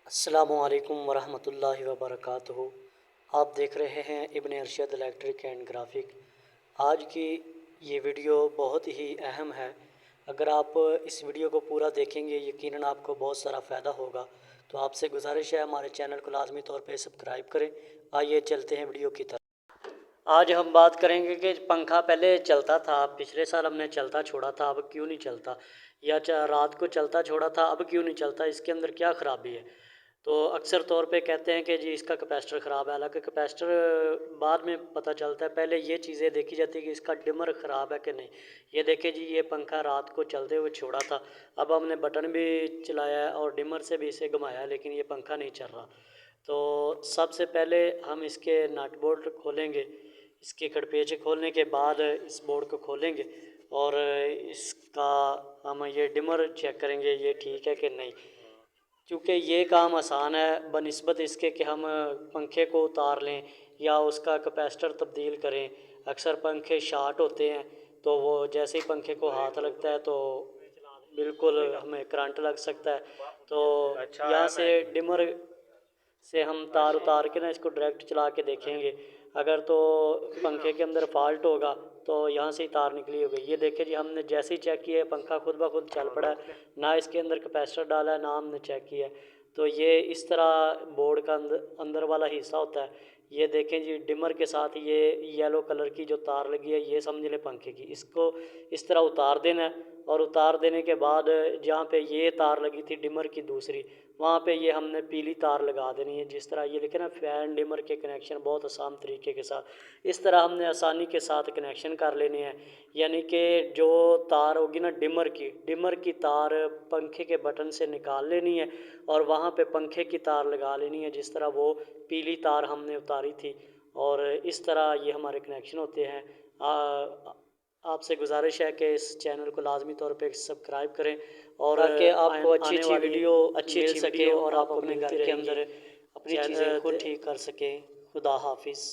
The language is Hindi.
अस्सलामुअलैकुम वरहमतुल्लाहि वबरकातुहू। आप देख रहे हैं इब्न अरशद इलेक्ट्रिक एंड ग्राफिक। आज की ये वीडियो बहुत ही अहम है। अगर आप इस वीडियो को पूरा देखेंगे यकीनन आपको बहुत सारा फ़ायदा होगा। तो आपसे गुजारिश है हमारे चैनल को लाजमी तौर पे सब्सक्राइब करें। आइए चलते हैं वीडियो की तरफ। आज हम बात करेंगे कि पंखा पहले चलता था, पिछले साल हमने चलता छोड़ा था, अब क्यों नहीं चलता, या रात को चलता छोड़ा था अब क्यों नहीं चलता, इसके अंदर क्या ख़राबी है। तो अक्सर तौर पे कहते हैं कि जी इसका कैपेसिटर ख़राब है। हालांकि कैपेसिटर बाद में पता चलता है, पहले ये चीज़ें देखी जाती है कि इसका डिमर ख़राब है कि नहीं। ये देखें जी, ये पंखा रात को चलते हुए छोड़ा था, अब हमने बटन भी चलाया है और डिमर से भी इसे घुमाया है, लेकिन ये पंखा नहीं चल रहा। तो सबसे पहले हम इसके नट बोल्ट खोलेंगे। इसके खड़पेचे खोलने के बाद इस बोर्ड को खोलेंगे और इसका हम ये डिमर चेक करेंगे ये ठीक है कि नहीं। क्योंकि ये काम आसान है बनिस्बत इसके कि हम पंखे को उतार लें या उसका कैपेसिटर तब्दील करें। अक्सर पंखे शार्ट होते हैं, तो वो जैसे ही पंखे को हाथ लगता है तो बिल्कुल हमें करंट लग सकता है। तो यहाँ से डिमर से हम तार उतार के ना इसको डायरेक्ट चला के देखेंगे। अगर तो पंखे के अंदर फॉल्ट होगा तो यहाँ से ही तार निकली होगी। ये देखें जी, हमने जैसे ही चेक किया है पंखा खुद ब खुद चल पड़ा है, ना इसके अंदर कैपेसिटर डाला है ना हमने चेक किया है। तो ये इस तरह बोर्ड का अंदर वाला हिस्सा होता है। ये देखें जी, डिमर के साथ ये येलो कलर की जो तार लगी है ये समझ लें पंखे की। इसको इस तरह उतार देना है और उतार देने के बाद जहाँ पे ये तार लगी थी डिमर की दूसरी, वहाँ पे ये हमने पीली तार लगा देनी है। जिस तरह ये लिखे ना फ़ैन डिमर के कनेक्शन बहुत आसान तरीके के साथ, इस तरह हमने आसानी के साथ कनेक्शन कर लेने हैं। यानी कि जो तार होगी ना डिमर की तार पंखे के बटन से निकाल लेनी है और वहाँ पे पंखे की तार लगा लेनी है, जिस तरह वो पीली तार हमने उतारी थी। और इस तरह ये हमारे कनेक्शन होते हैं। आपसे गुजारिश है कि इस चैनल को लाजमी तौर पे सब्सक्राइब करें और ताकि आपको अच्छी वीडियो मिल सके और आप अपने घर के अंदर अपनी चीज़ें खुद ठीक कर सकें। खुदा हाफिज़।